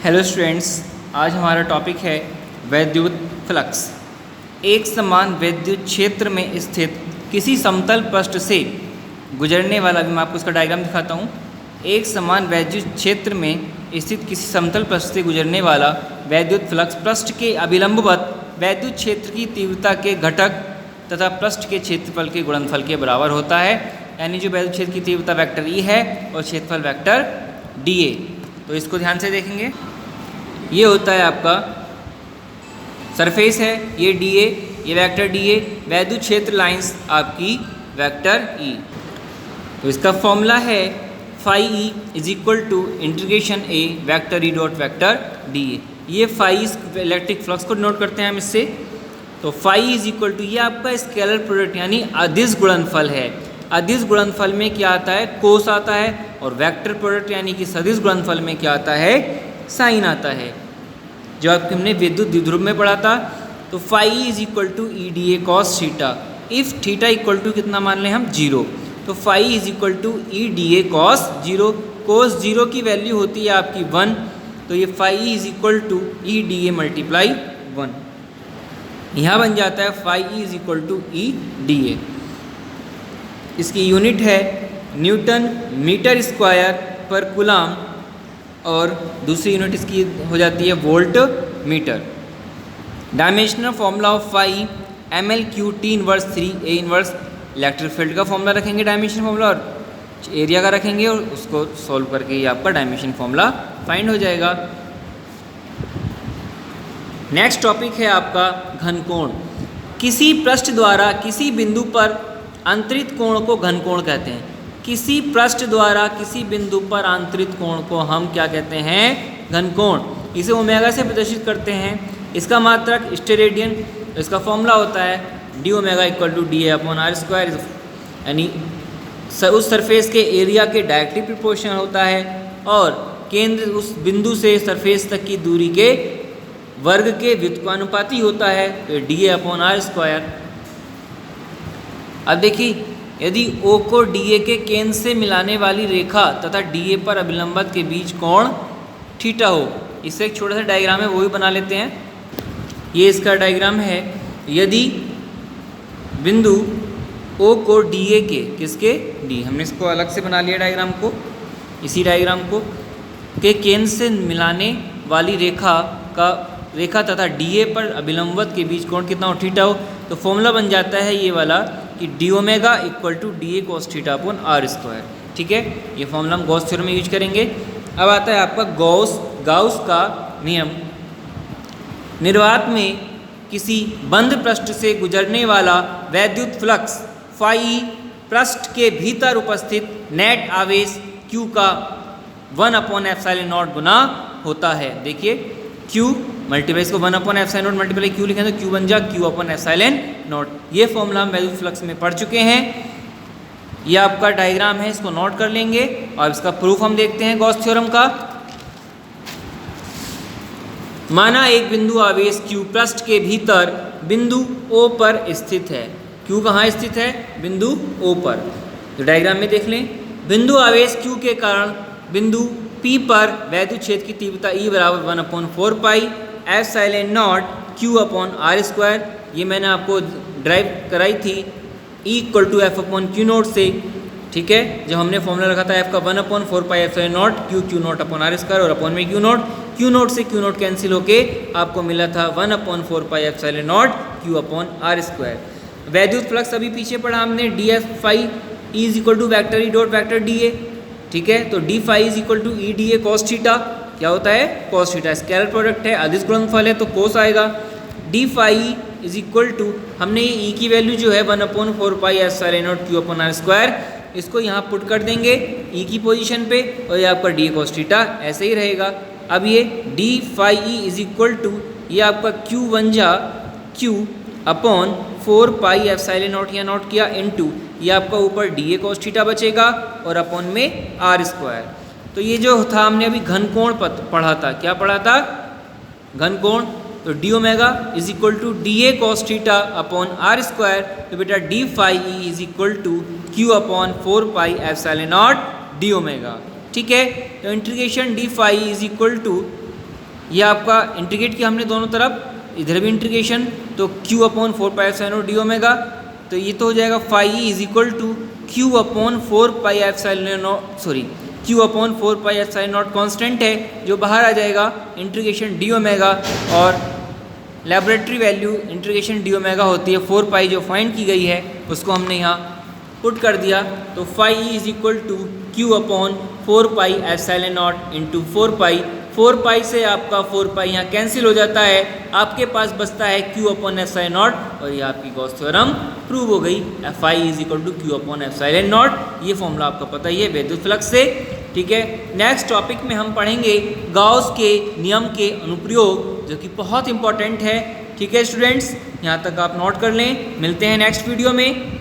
Hello students, आज हमारा topic है वैद्युत फ्लक्स। एक समान विद्युत क्षेत्र में स्थित किसी समतल पृष्ठ से गुजरने वाला, अभी मैं आपको इसका डायग्राम दिखाता हूँ। एक समान वैद्युत क्षेत्र में स्थित किसी समतल पृष्ठ से गुजरने वाला वैद्युत फ्लक्स पृष्ठ के अभिलंबवत वैद्युत क्षेत्र की तीव्रता के घटक तथा पृष्ठ के क्षेत्रफल के गुणनफल के बराबर होता है। यानी जो वैद्युत क्षेत्र की तीव्रता वेक्टर ई है और क्षेत्रफल वेक्टर डी ए। तो इसको ध्यान से देखेंगे। ये होता है आपका सरफेस है, ये डी ए, ये वेक्टर डी ए, वैद्युत क्षेत्र लाइंस आपकी वेक्टर ई। तो इसका फॉर्मूला है phi E is equal to integration a vector E dot vector D A. ये फाई इलेक्ट्रिक फ्लक्स को नोट करते हैं हम इससे। तो फाई इज इक्वल टू, ये आपका स्केलर प्रोडक्ट यानी अदिश गुणनफल है। अदिश गुणनफल में क्या आता है? कोस आता है। और वेक्टर प्रोडक्ट यानी कि सदिश गुणनफल में क्या आता है? साइन आता है, जो आपके हमने विद्युत द्विध्रुव में पढ़ा था। तो phi is equal to E D A cos theta. If theta equal to कितना मान लें हम? 0। तो phi is equal to E D A cos 0। Cos 0 की वैल्यू होती है आपकी 1। तो ये phi is equal to E D A multiply 1। यहाँ बन जाता है phi is equal to E D A. इसकी यूनिट है न्यूटन मीटर स्क्वायर पर कूलाम और दूसरी यूनिट इसकी हो जाती है volt metre. Dimensional formula of phi M L cube T inverse 3 A inverse. Electric field का फॉर्मूला रखेंगे डायमेंशन फॉर्मूला, और एरिया का रखेंगे, और उसको सॉल्व करके ये आपका डायमेंशन फॉर्मूला फाइंड हो जाएगा। नेक्स्ट टॉपिक है आपका घनकोण। किसी पृष्ठ द्वारा किसी बिंदु पर अंतरित कोण को घनकोण कहते हैं। किसी पृष्ठ द्वारा किसी बिंदु पर आंतरित कोण को हम क्या कहते हैं? घनकोण। इसे ओमेगा से प्रदर्शित करते हैं। इसका मात्रक स्टेरेडियन। इसका फॉर्मूला होता है D omega equal to D A upon are square, यानी उस सरफेस के एरिया के डायरेक्टली प्रोपोर्शनल होता है, और केंद्र उस बिंदु से सरफेस तक की दूरी के वर्ग के व्युत्क्रमानुपाती होता है। तो D A upon are square. अब देखिए, यदि O को DA के केंद्र से मिलाने वाली रेखा तथा DA पर अभिलंबत के बीच कोण थीटा हो, इससे एक छोटा सा डायग्राम है, वो भी बना लेते हैं। ये इसका डायग्राम है। यदि बिंदु O को DA के, किसके? D, हमने इसको अलग से बना लिया डायग्राम को, इसी डायग्राम को, के केंद्र से मिलाने वाली रेखा तथा DA पर अभिलंबत के बीच कोण कितना हो? थीटा हो। तो फॉर्मूला बन जाता है ये वाला कि D omega equal to D A cos theta upon are square. ठीक है, ये फॉर्मूला हम गॉस थ्योरम में यूज करेंगे। अब आता है आपका गाउस का नियम। निर्वात में किसी बंद पृष्ठ से गुजरने वाला वैद्युत फ्लक्स फाई पृष्ठ के भीतर उपस्थित नेट आवेश क्यू का 1/ε0 गुना होता है। देखिए, क्यू मल्टीप्लाई, इसको 1/ε0 मल्टीप्लाई क्यू लिखें तो क्यू बन जा q/ε0। ये फॉर्मूला हम वैद्युत फ्लक्स में पढ़ चुके हैं। ये आपका डायग्राम है, इसको नोट कर लेंगे। और इसका प्रूफ हम देखते हैं गॉस थ्योरम का। माना एक बिंदु आवेश q पृष्ठ के भीतर बिंदु O पर स्थित है। q कहाँ स्थित है? बिंदु O पर। तो डायग्राम में देख लें, बिंदु आवेश q के कारण बिंदु P पर वैद्युत क्षेत्र की तीव्रता E बराबर 1/4πε0 q अपॉन आर स्क्वायर। ये मैंने आपको ड्राइव कराई थी E equal to F upon Q naught से। ठीक है, जब हमने फॉर्मूला रखा था एफ का 1/4πε0 q naught upon are square, और अपॉन में क्यू नोट से क्यू नोट कैंसिल होके आपको मिला था 1/4πε0 क्यू अपॉन आर स्क्वायर। वैद्युत फ्लक्स अभी पीछे पढ़ा हमने, d F phi is equal to vector E dot vector D A. ठीक है, तो d phi is equal to E D A cos theta. क्या होता है? Cos theta. स्केलर प्रोडक्ट है, अदिश गुणनफल है, तो कोस आएगा। D phi is equal to, हमने ये ई की वैल्यू जो है 1/4πε0 क्यू अपॉन आर स्क्वायर, इसको यहाँ पुट कर देंगे ई की पोजीशन पे, और ये आपका डी ए कॉस थीटा ऐसे ही रहेगा। अब ये D phi E is equal to, ये आपका क्यू बन जा क्यू अपॉन 4πε0 या नोट किया इनटू, ये आपका ऊपर डी ए कॉस थीटा बचेगा, और अपॉन में आर स्क्वायर। तो ये जो था हमने अभी घनकोण पढ़ा था। क्या पढ़ा था? घनकोण। तो d omega is equal to D A cos theta upon are square. तो बेटा d phi E is equal to q upon 4πε0 d omega. ठीक है, तो integration d phi is equal to ये आपका इंटीग्रेट किया हमने दोनों तरफ, इधर भी इंटीग्रेशन, तो Q upon 4 pi epsilon naught D omega, तो ये तो हो जाएगा phi E is equal to Q upon 4 pi epsilon naught, sorry Q upon 4 pi epsilon naught constant है जो बाहर आ जाएगा, इंटीग्रेशन डी ओमेगा, और laboratory value integration D omega होती है 4 पाई जो फाइंड की गई है, उसको हमने यहाँ पुट कर दिया, तो phi E is equal to Q upon 4 pi epsilon naught into 4 pi, 4 pi से आपका 4 पाई यहाँ कैंसिल हो जाता है, आपके पास बचता है Q अपॉन एप्सिलॉन नॉट, और ये आपकी गॉस थ्योरम प्रूव हो गई, phi is equal to Q upon epsilon not. ये फॉर्मूला आपका पता ही है विद्युत फ्लक्स से, ठीक है। नेक्स्ट टॉपिक में हम पढ़ेंगे गॉस के नियम के अनुप्रयोग, जो कि बहुत इंपॉर्टेंट है, ठीक है स्टूडेंट्स, यहाँ तक आप नोट कर लें। मिलते हैं नेक्स्ट वीडियो में।